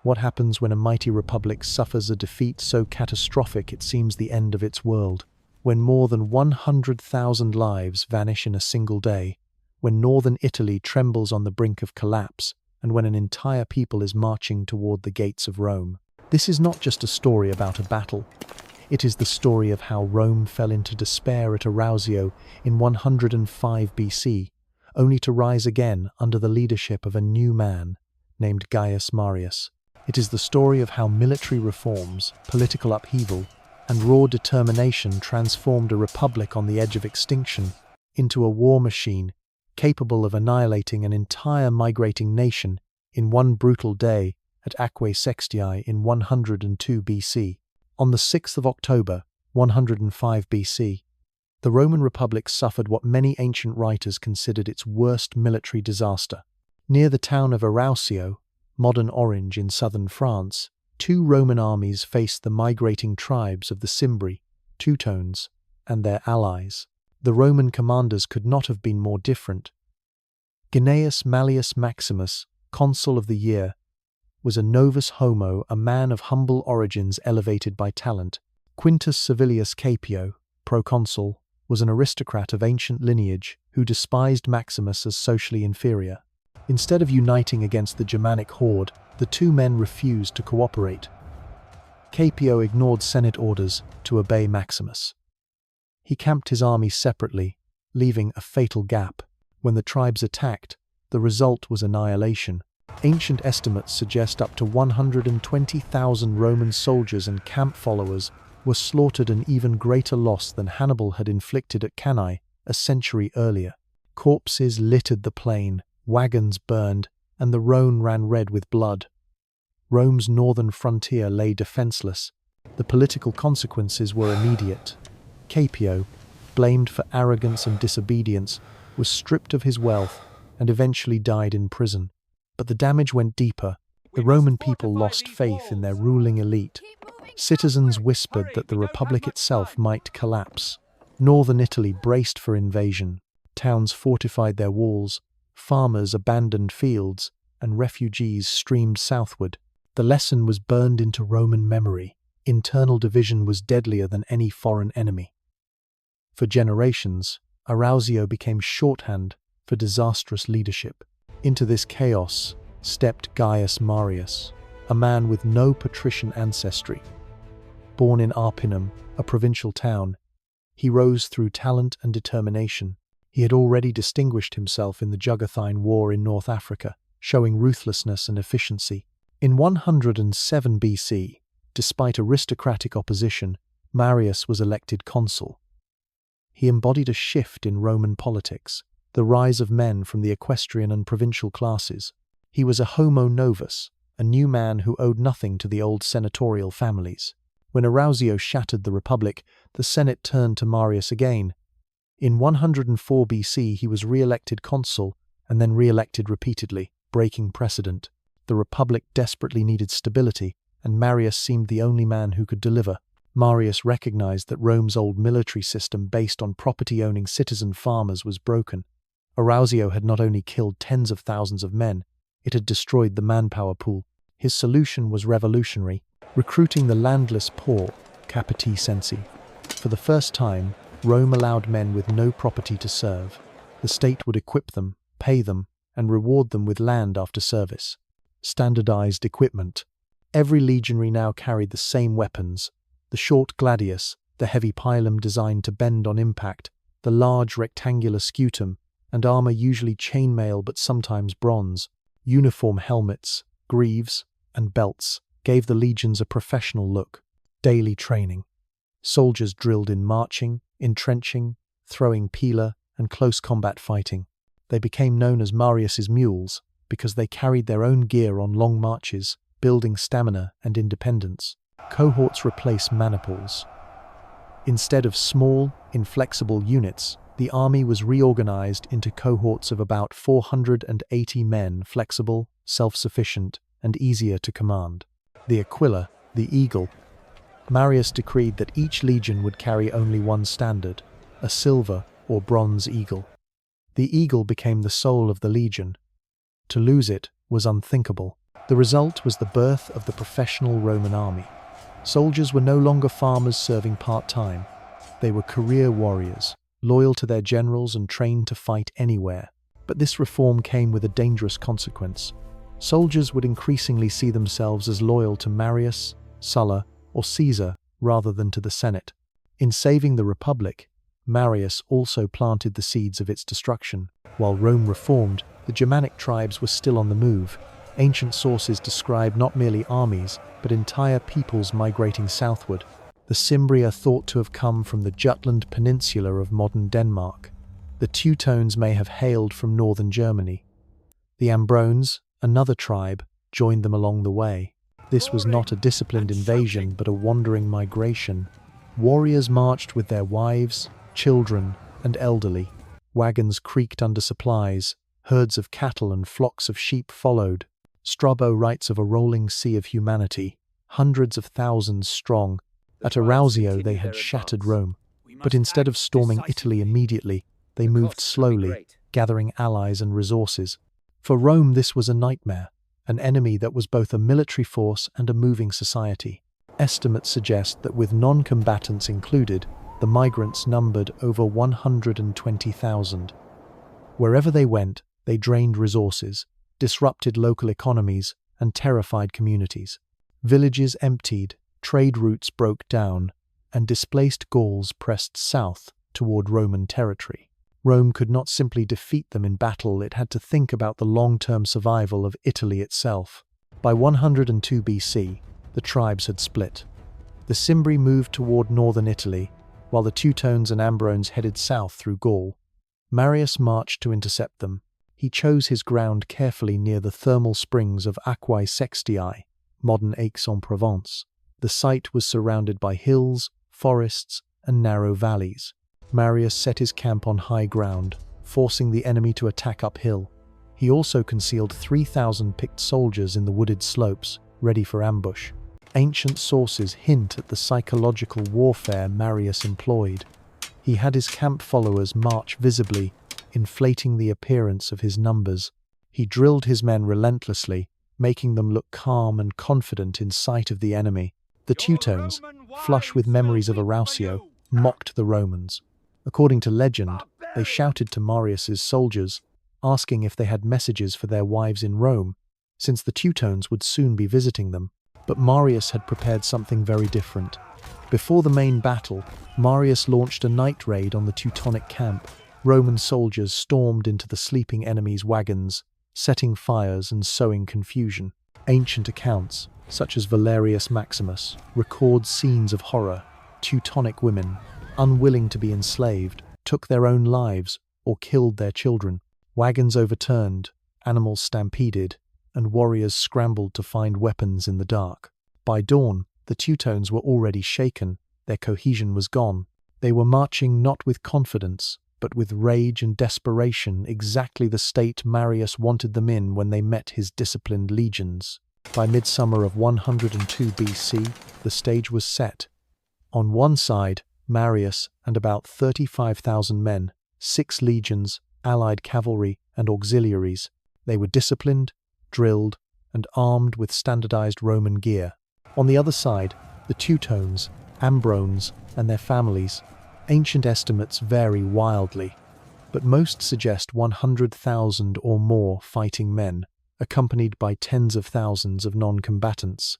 What happens when a mighty republic suffers a defeat so catastrophic it seems the end of its world? When more than 100,000 lives vanish in a single day, when northern Italy trembles on the brink of collapse, and when an entire people is marching toward the gates of Rome. This is not just a story about a battle. It is the story of how Rome fell into despair at Arausio in 105 BC, only to rise again under the leadership of a new man named Gaius Marius. It is the story of how military reforms, political upheaval, and raw determination transformed a republic on the edge of extinction into a war machine capable of annihilating an entire migrating nation in one brutal day at Aquae Sextiae in 102 BC. On the 6th of October, 105 BC, the Roman Republic suffered what many ancient writers considered its worst military disaster. Near the town of Arausio, modern Orange in southern France, two Roman armies faced the migrating tribes of the Cimbri, Teutones, and their allies. The Roman commanders could not have been more different. Gnaeus Mallius Maximus, consul of the year, was a novus homo, a man of humble origins elevated by talent. Quintus Servilius Caepio, proconsul, was an aristocrat of ancient lineage who despised Maximus as socially inferior. Instead of uniting against the Germanic horde, the two men refused to cooperate. Caepio ignored Senate orders to obey Maximus. He camped his army separately, leaving a fatal gap. When the tribes attacked, the result was annihilation. Ancient estimates suggest up to 120,000 Roman soldiers and camp followers were slaughtered, an even greater loss than Hannibal had inflicted at Cannae a century earlier. Corpses littered the plain, wagons burned, and the Rhone ran red with blood. Rome's northern frontier lay defenseless. The political consequences were immediate. Caepio, blamed for arrogance and disobedience, was stripped of his wealth and eventually died in prison. But the damage went deeper. The Roman people lost faith in their ruling elite. Citizens whispered that the Republic itself might collapse. Northern Italy braced for invasion. Towns fortified their walls, farmers abandoned fields, and refugees streamed southward. The lesson was burned into Roman memory. Internal division was deadlier than any foreign enemy. For generations, Arausio became shorthand for disastrous leadership. Into this chaos stepped Gaius Marius, a man with no patrician ancestry. Born in Arpinum, a provincial town, he rose through talent and determination. He had already distinguished himself in the Jugothine War in North Africa, showing ruthlessness and efficiency. In 107 BC, despite aristocratic opposition, Marius was elected consul. He embodied a shift in Roman politics, the rise of men from the equestrian and provincial classes. He was a homo novus, a new man who owed nothing to the old senatorial families. When Arausio shattered the Republic, the Senate turned to Marius again. In 104 BC, he was re-elected consul and then re-elected repeatedly, breaking precedent. The Republic desperately needed stability, and Marius seemed the only man who could deliver. Marius recognized that Rome's old military system based on property-owning citizen farmers was broken. Arausio had not only killed tens of thousands of men, it had destroyed the manpower pool. His solution was revolutionary, recruiting the landless poor, capiti sensi. For the first time, Rome allowed men with no property to serve. The state would equip them, pay them, and reward them with land after service. Standardized equipment. Every legionary now carried the same weapons: the short gladius, the heavy pilum designed to bend on impact, the large rectangular scutum, and armor usually chainmail but sometimes bronze. Uniform helmets, greaves, and belts gave the legions a professional look. Daily training. Soldiers drilled in marching, entrenching, throwing pila, and close combat fighting. They became known as Marius's mules because they carried their own gear on long marches, building stamina and independence. Cohorts replaced maniples. Instead of small, inflexible units, the army was reorganized into cohorts of about 480 men, flexible, self-sufficient, and easier to command. The Aquila, the eagle. Marius decreed that each legion would carry only one standard, a silver or bronze eagle. The eagle became the soul of the legion. To lose it was unthinkable. The The result was the birth of the professional Roman army. Soldiers were no longer farmers serving part-time. They were career warriors, loyal to their generals and trained to fight anywhere. But this reform came with a dangerous consequence. Soldiers would increasingly see themselves as loyal to Marius, Sulla, or Caesar rather than to the Senate. In saving the Republic, Marius also planted the seeds of its destruction. While Rome reformed, the Germanic tribes were still on the move. Ancient sources describe not merely armies, but entire peoples migrating southward. The Cimbri are thought to have come from the Jutland Peninsula of modern Denmark. The Teutones may have hailed from northern Germany. The Ambrones, another tribe, joined them along the way. This was not a disciplined invasion, but a wandering migration. Warriors marched with their wives, children, and elderly. Wagons creaked under supplies. Herds of cattle and flocks of sheep followed. Strabo writes of a rolling sea of humanity, hundreds of thousands strong. At Arausio they had shattered Rome, but instead of storming Italy immediately, they moved slowly, gathering allies and resources. For Rome this was a nightmare, an enemy that was both a military force and a moving society. Estimates suggest that with non-combatants included, the migrants numbered over 120,000. Wherever they went, they drained resources, disrupted local economies, and terrified communities. Villages emptied, trade routes broke down, and displaced Gauls pressed south toward Roman territory. Rome could not simply defeat them in battle, it had to think about the long-term survival of Italy itself. By 102 BC, the tribes had split. The Cimbri moved toward northern Italy, while the Teutones and Ambrones headed south through Gaul. Marius marched to intercept them. He chose his ground carefully near the thermal springs of Aquae Sextiae, modern Aix-en-Provence. The site was surrounded by hills, forests, and narrow valleys. Marius set his camp on high ground, forcing the enemy to attack uphill. He also concealed 3,000 picked soldiers in the wooded slopes, ready for ambush. Ancient sources hint at the psychological warfare Marius employed. He had his camp followers march visibly, inflating the appearance of his numbers. He drilled his men relentlessly, making them look calm and confident in sight of the enemy. The Teutones, flush with memories of Arausio, mocked the Romans. According to legend, they shouted to Marius's soldiers, asking if they had messages for their wives in Rome, since the Teutones would soon be visiting them. But Marius had prepared something very different. Before the main battle, Marius launched a night raid on the Teutonic camp. Roman soldiers stormed into the sleeping enemy's wagons, setting fires and sowing confusion. Ancient accounts, such as Valerius Maximus, record scenes of horror. Teutonic women, unwilling to be enslaved, took their own lives or killed their children. Wagons overturned, animals stampeded, and warriors scrambled to find weapons in the dark. By dawn, the Teutones were already shaken, their cohesion was gone. They were marching not with confidence, but with rage and desperation, exactly the state Marius wanted them in when they met his disciplined legions. By midsummer of 102 BC, the stage was set. On one side, Marius and about 35,000 men, 6 legions, allied cavalry, and auxiliaries. They were disciplined, drilled, and armed with standardized Roman gear. On the other side, the Teutones, Ambrones, and their families. Ancient estimates vary wildly, but most suggest 100,000 or more fighting men, accompanied by tens of thousands of non-combatants.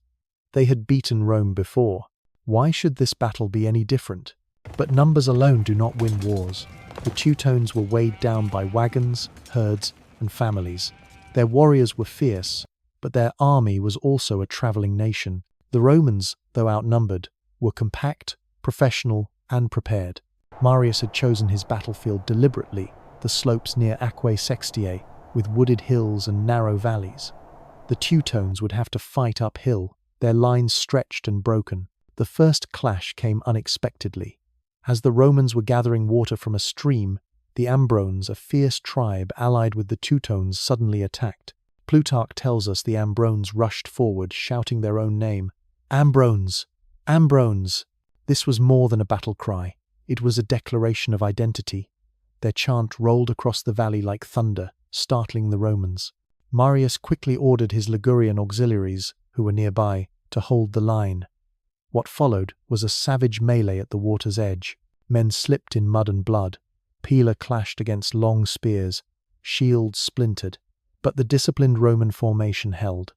They had beaten Rome before. Why should this battle be any different? But numbers alone do not win wars. The Teutones were weighed down by wagons, herds, and families. Their warriors were fierce, but their army was also a traveling nation. The Romans, though outnumbered, were compact, professional, and prepared. Marius had chosen his battlefield deliberately, the slopes near Aquae Sextiae, with wooded hills and narrow valleys. The Teutones would have to fight uphill, their lines stretched and broken. The first clash came unexpectedly. As the Romans were gathering water from a stream, the Ambrones, a fierce tribe allied with the Teutones, suddenly attacked. Plutarch tells us the Ambrones rushed forward, shouting their own name. Ambrones! Ambrones! This was more than a battle cry. It was a declaration of identity. Their chant rolled across the valley like thunder, startling the Romans. Marius quickly ordered his Ligurian auxiliaries, who were nearby, to hold the line. What followed was a savage melee at the water's edge. Men slipped in mud and blood. Pila clashed against long spears. Shields splintered. But the disciplined Roman formation held.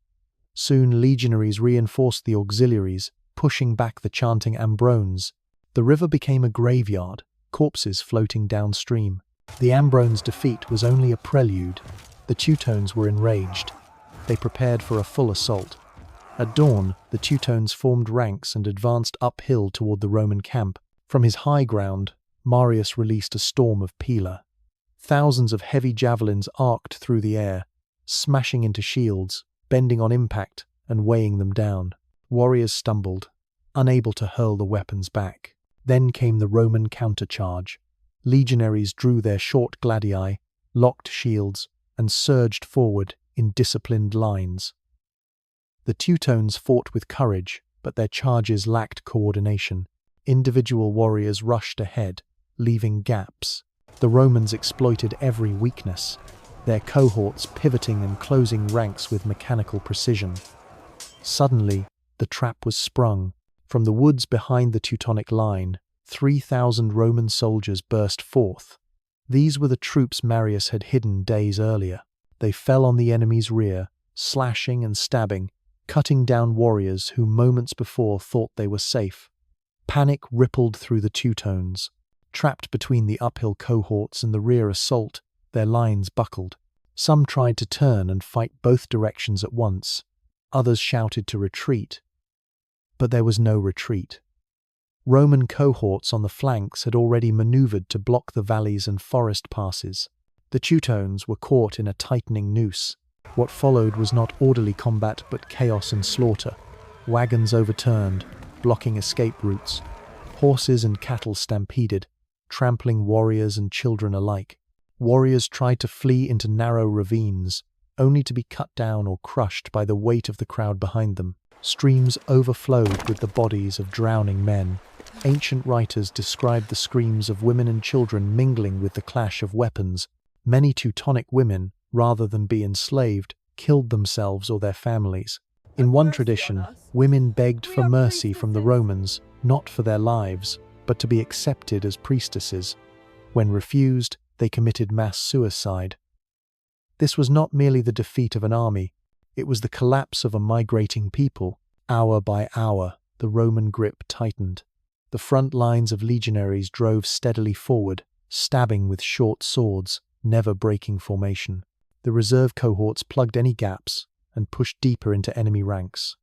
Soon legionaries reinforced the auxiliaries, pushing back the chanting Ambrones. The river became a graveyard, corpses floating downstream. The Ambrones' defeat was only a prelude. The Teutones were enraged. They prepared for a full assault. At dawn, the Teutones formed ranks and advanced uphill toward the Roman camp. From his high ground, Marius released a storm of pila. Thousands of heavy javelins arced through the air, smashing into shields, bending on impact, and weighing them down. Warriors stumbled, unable to hurl the weapons back. Then came the Roman countercharge. Legionaries drew their short gladii, locked shields, and surged forward in disciplined lines. The Teutones fought with courage, but their charges lacked coordination. Individual warriors rushed ahead, leaving gaps. The Romans exploited every weakness, their cohorts pivoting and closing ranks with mechanical precision. Suddenly, the trap was sprung. From the woods behind the Teutonic line, 3,000 Roman soldiers burst forth. These were the troops Marius had hidden days earlier. They fell on the enemy's rear, slashing and stabbing, cutting down warriors who moments before thought they were safe. Panic rippled through the Teutones. Trapped between the uphill cohorts and the rear assault, their lines buckled. Some tried to turn and fight both directions at once. Others shouted to retreat. But there was no retreat. Roman cohorts on the flanks had already maneuvered to block the valleys and forest passes. The Teutones were caught in a tightening noose. What followed was not orderly combat but chaos and slaughter. Wagons overturned, blocking escape routes. Horses and cattle stampeded, trampling warriors and children alike. Warriors tried to flee into narrow ravines, only to be cut down or crushed by the weight of the crowd behind them. Streams overflowed with the bodies of drowning men. Ancient writers described the screams of women and children mingling with the clash of weapons. Many Teutonic women, rather than be enslaved, killed themselves or their families. In one tradition, women begged for mercy from the Romans, not for their lives, but to be accepted as priestesses. When refused, they committed mass suicide. This was not merely the defeat of an army, it was the collapse of a migrating people. Hour by hour, the Roman grip tightened. The front lines of legionaries drove steadily forward, stabbing with short swords, never breaking formation. The reserve cohorts plugged any gaps and pushed deeper into enemy ranks.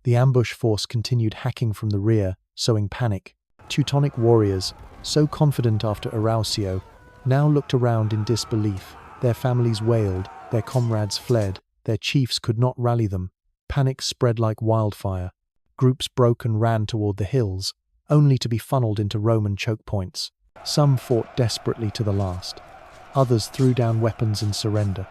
The ambush force continued hacking from the rear, sowing panic. Teutonic warriors, so confident after Arausio, now looked around in disbelief. Their families wailed, their comrades fled, their chiefs could not rally them. Panic spread like wildfire. Groups broke and ran toward the hills, only to be funneled into Roman choke points. Some fought desperately to the last. Others threw down weapons in surrender.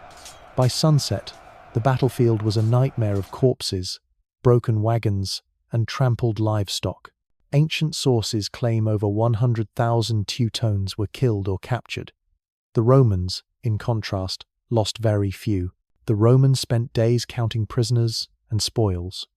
By sunset, the battlefield was a nightmare of corpses, broken wagons, and trampled livestock. Ancient sources claim over 100,000 Teutones were killed or captured. The Romans, in contrast, lost very few. The Romans spent days counting prisoners and spoils.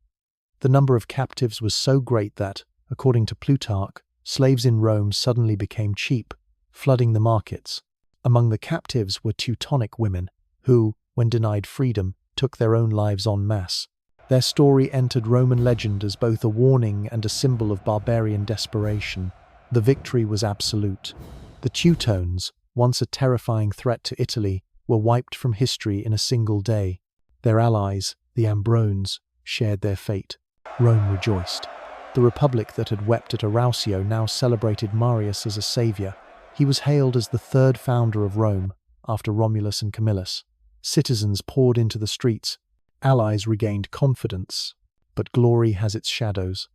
The number of captives was so great that, according to Plutarch, slaves in Rome suddenly became cheap, flooding the markets. Among the captives were Teutonic women, who, when denied freedom, took their own lives en masse. Their story entered Roman legend as both a warning and a symbol of barbarian desperation. The victory was absolute. The Teutones, once a terrifying threat to Italy, were wiped from history in a single day. Their allies, the Ambrones, shared their fate. Rome rejoiced. The republic that had wept at Arausio now celebrated Marius as a savior. He was hailed as the third founder of Rome, after Romulus and Camillus. Citizens poured into the streets. Allies regained confidence, but glory has its shadows.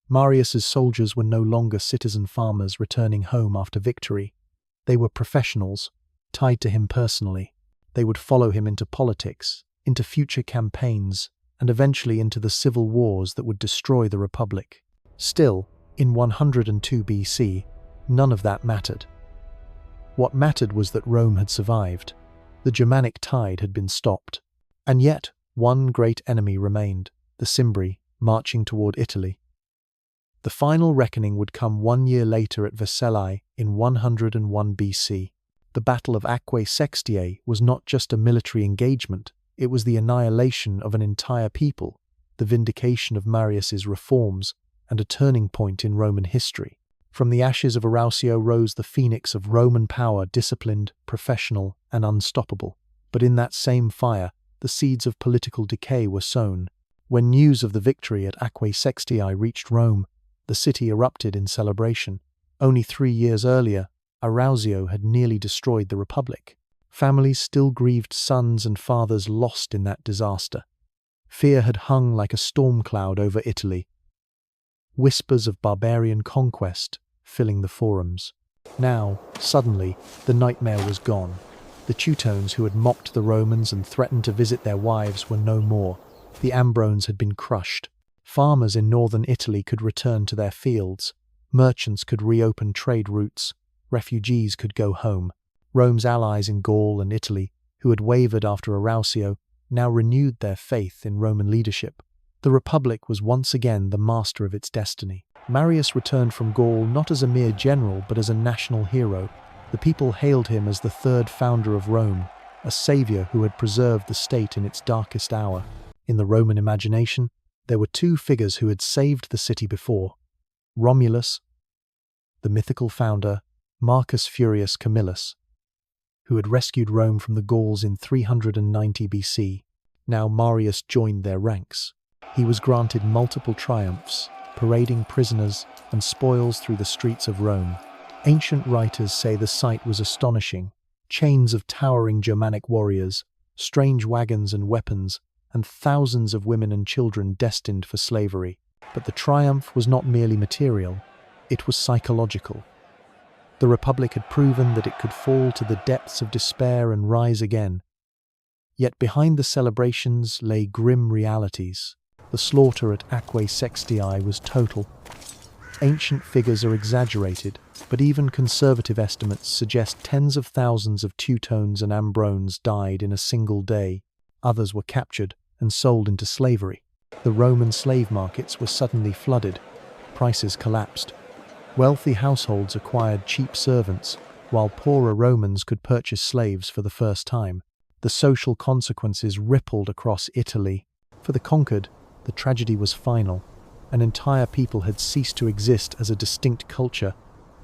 Marius's soldiers were no longer citizen farmers returning home after victory. They were professionals, tied to him personally. They would follow him into politics, into future campaigns, and eventually into the civil wars that would destroy the Republic. Still, in 102 BC, none of that mattered. What mattered was that Rome had survived. The Germanic tide had been stopped. And yet, one great enemy remained, the Cimbri, marching toward Italy. The final reckoning would come 1 year later at Vercellae in 101 BC. The Battle of Aquae Sextiae was not just a military engagement, it was the annihilation of an entire people, the vindication of Marius's reforms, and a turning point in Roman history. From the ashes of Arausio rose the phoenix of Roman power, disciplined, professional, and unstoppable. But in that same fire, the seeds of political decay were sown. When news of the victory at Aquae Sextiae reached Rome, the city erupted in celebration. Only 3 years earlier, Arausio had nearly destroyed the Republic. Families still grieved sons and fathers lost in that disaster. Fear had hung like a storm cloud over Italy. Whispers of barbarian conquest filling the forums. Now, suddenly, the nightmare was gone. The Teutones who had mocked the Romans and threatened to visit their wives were no more. The Ambrones had been crushed. Farmers in northern Italy could return to their fields. Merchants could reopen trade routes. Refugees could go home. Rome's allies in Gaul and Italy, who had wavered after Arausio, now renewed their faith in Roman leadership. The Republic was once again the master of its destiny. Marius returned from Gaul not as a mere general but as a national hero. The people hailed him as the third founder of Rome, a savior who had preserved the state in its darkest hour. In the Roman imagination, there were 2 figures who had saved the city before: Romulus, the mythical founder, Marcus Furius Camillus, who had rescued Rome from the Gauls in 390 BC. Now Marius joined their ranks. He was granted multiple triumphs, parading prisoners and spoils through the streets of Rome. Ancient writers say the sight was astonishing: chains of towering Germanic warriors, strange wagons and weapons, and thousands of women and children destined for slavery. But the triumph was not merely material, it was psychological. The Republic had proven that it could fall to the depths of despair and rise again. Yet behind the celebrations lay grim realities. The slaughter at Aquae Sextiae was total. Ancient figures are exaggerated, but even conservative estimates suggest tens of thousands of Teutones and Ambrones died in a single day. Others were captured and sold into slavery. The Roman slave markets were suddenly flooded. Prices collapsed. Wealthy households acquired cheap servants, while poorer Romans could purchase slaves for the first time. The social consequences rippled across Italy. For the conquered, the tragedy was final. An entire people had ceased to exist as a distinct culture.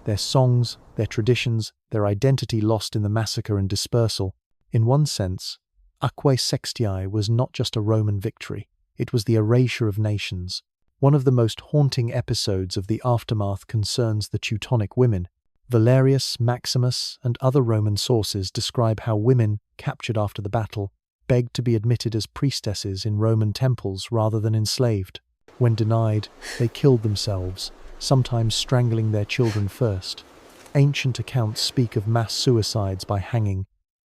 Their songs, their traditions, their identity lost in the massacre and dispersal. In one sense, Aquae Sextiae was not just a Roman victory, it was the erasure of nations. One of the most haunting episodes of the aftermath concerns the Teutonic women. Valerius, Maximus, and other Roman sources describe how women, captured after the battle, begged to be admitted as priestesses in Roman temples rather than enslaved. When denied, they killed themselves, sometimes strangling their children first. Ancient accounts speak of mass suicides by hanging,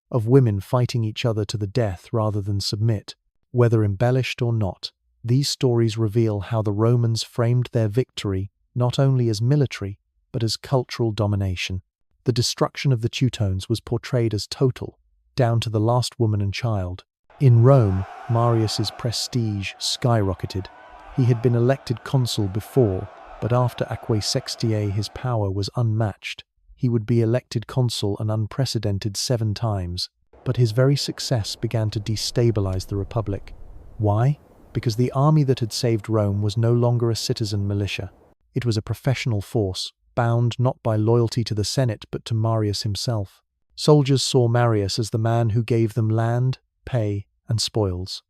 of women fighting each other to the death rather than submit. Whether embellished or not, these stories reveal how the Romans framed their victory not only as military, but as cultural domination. The destruction of the Teutones was portrayed as total, down to the last woman and child. In Rome, Marius's prestige skyrocketed. He had been elected consul before, but after Aquae Sextiae his power was unmatched. He would be elected consul an unprecedented 7 times, but his very success began to destabilize the Republic. Why? Because the army that had saved Rome was no longer a citizen militia. It was a professional force, bound not by loyalty to the Senate but to Marius himself. Soldiers saw Marius as the man who gave them land, pay, and spoils.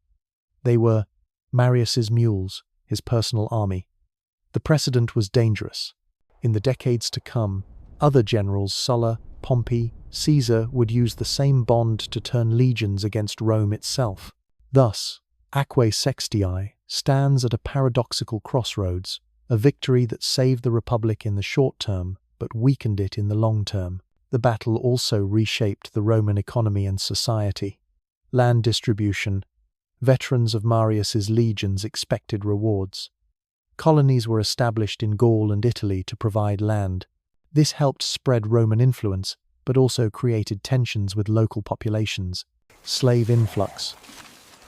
They were Marius's mules, his personal army. The precedent was dangerous. In the decades to come, other generals, Sulla, Pompey, Caesar, would use the same bond to turn legions against Rome itself. Thus, Aquae Sextiae stands at a paradoxical crossroads, a victory that saved the Republic in the short term but weakened it in the long term. The battle also reshaped the Roman economy and society. Land distribution. Veterans of Marius's legions expected rewards. Colonies were established in Gaul and Italy to provide land. This helped spread Roman influence, but also created tensions with local populations. Slave influx.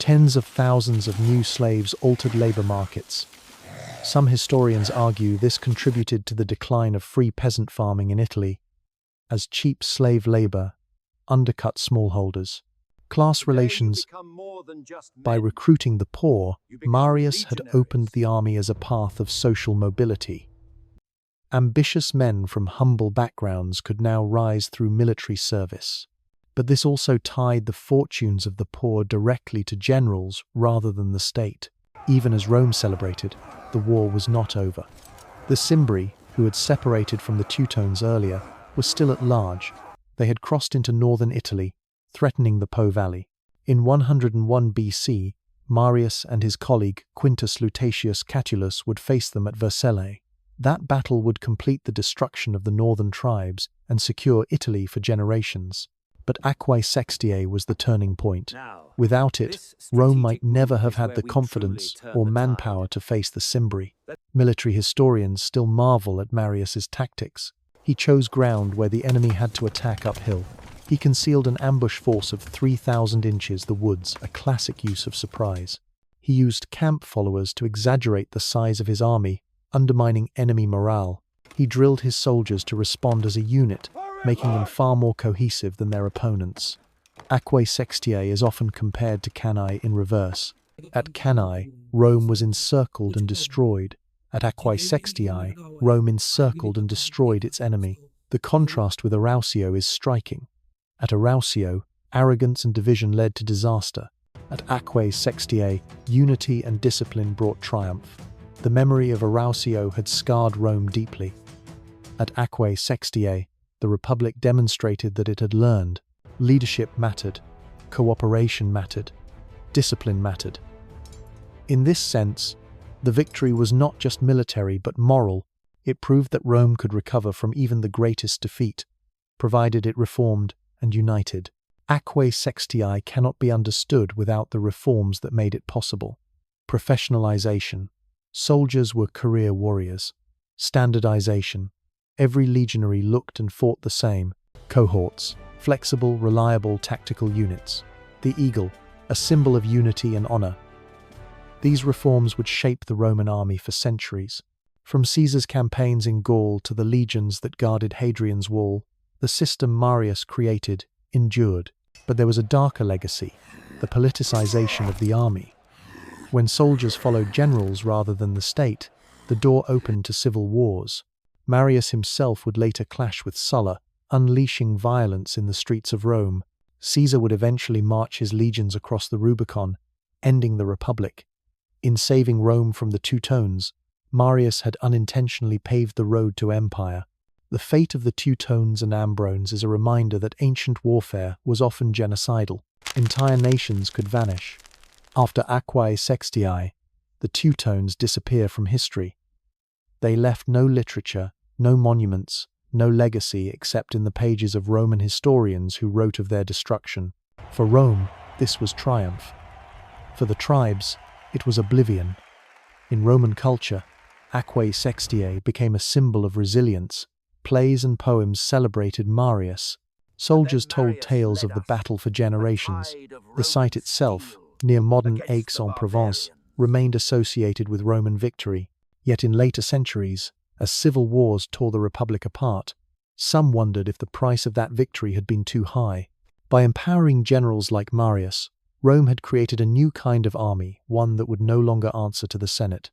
Tens of thousands of new slaves altered labor markets. Some historians argue this contributed to the decline of free peasant farming in Italy, as cheap slave labor undercut smallholders. Class relations. By recruiting the poor, Marius had opened the army as a path of social mobility. Ambitious men from humble backgrounds could now rise through military service. But this also tied the fortunes of the poor directly to generals rather than the state. Even as Rome celebrated, the war was not over. The Cimbri, who had separated from the Teutones earlier, were still at large. They had crossed into northern Italy, threatening the Po Valley. In 101 BC, Marius and his colleague Quintus Lutatius Catulus would face them at Vercellae. That battle would complete the destruction of the northern tribes and secure Italy for generations. But Aquae Sextiae was the turning point. Without it, Rome might never have had the confidence or manpower to face the Cimbri. Military historians still marvel at Marius's tactics. He chose ground where the enemy had to attack uphill. He concealed an ambush force of 3,000 inches the woods, a classic use of surprise. He used camp followers to exaggerate the size of his army, undermining enemy morale. He drilled his soldiers to respond as a unit, making them far more cohesive than their opponents. Aquae Sextiae is often compared to Cannae in reverse. At Cannae, Rome was encircled and destroyed. At Aquae Sextiae, Rome encircled and destroyed its enemy. The contrast with Arausio is striking. At Arausio, arrogance and division led to disaster. At Aquae Sextiae, unity and discipline brought triumph. The memory of Arausio had scarred Rome deeply. At Aquae Sextiae, the Republic demonstrated that it had learned. Leadership mattered, cooperation mattered, discipline mattered. In this sense, the victory was not just military but moral. It proved that Rome could recover from even the greatest defeat, provided it reformed and united. Aquae Sextiae cannot be understood without the reforms that made it possible. Professionalization. Soldiers were career warriors. Standardization. Every legionary looked and fought the same. Cohorts. Flexible, reliable tactical units. The eagle, a symbol of unity and honor. These reforms would shape the Roman army for centuries. From Caesar's campaigns in Gaul to the legions that guarded Hadrian's wall, the system Marius created endured. But there was a darker legacy, the politicization of the army. When soldiers followed generals rather than the state, the door opened to civil wars. Marius himself would later clash with Sulla, unleashing violence in the streets of Rome. Caesar would eventually march his legions across the Rubicon, ending the Republic. In saving Rome from the Teutones, Marius had unintentionally paved the road to empire. The fate of the Teutones and Ambrones is a reminder that ancient warfare was often genocidal. Entire nations could vanish. After Aquae Sextiae, the Teutones disappear from history. They left no literature, no monuments, no legacy except in the pages of Roman historians who wrote of their destruction. For Rome, this was triumph. For the tribes, it was oblivion. In Roman culture, Aquae Sextiae became a symbol of resilience. Plays and poems celebrated Marius. Soldiers told tales of the battle for generations. The site itself, near modern Aix-en-Provence, remained associated with Roman victory. Yet in later centuries, as civil wars tore the Republic apart, some wondered if the price of that victory had been too high. By empowering generals like Marius, Rome had created a new kind of army, one that would no longer answer to the Senate.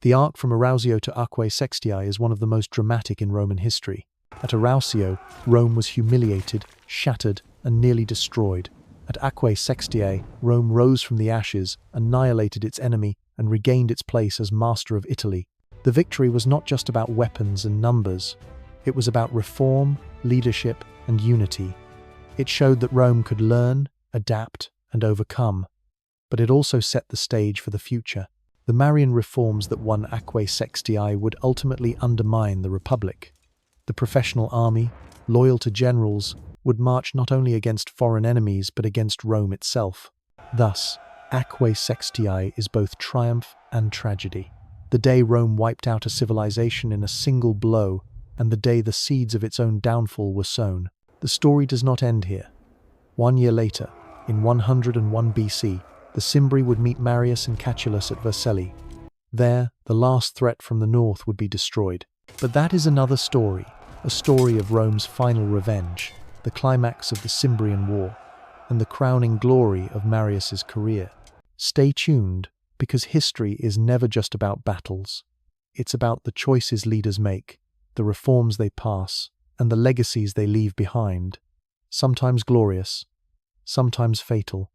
The arc from Arausio to Aquae Sextiae is one of the most dramatic in Roman history. At Arausio, Rome was humiliated, shattered, and nearly destroyed. At Aquae Sextiae, Rome rose from the ashes, annihilated its enemy, and regained its place as master of Italy. The victory was not just about weapons and numbers. It was about reform, leadership, and unity. It showed that Rome could learn, adapt, and overcome. But it also set the stage for the future. The Marian reforms that won Aquae Sextiae would ultimately undermine the Republic. The professional army, loyal to generals, would march not only against foreign enemies but against Rome itself. Thus, Aquae Sextiae is both triumph and tragedy. The day Rome wiped out a civilization in a single blow, and the day the seeds of its own downfall were sown. The story does not end here. 1 year later, in 101 BC, The Cimbri would meet Marius and Catullus at Vercellae. There, the last threat from the north would be destroyed. But that is another story, a story of Rome's final revenge, the climax of the Cimbrian War, and the crowning glory of Marius's career. Stay tuned, because history is never just about battles. It's about the choices leaders make, the reforms they pass, and the legacies they leave behind, sometimes glorious, sometimes fatal,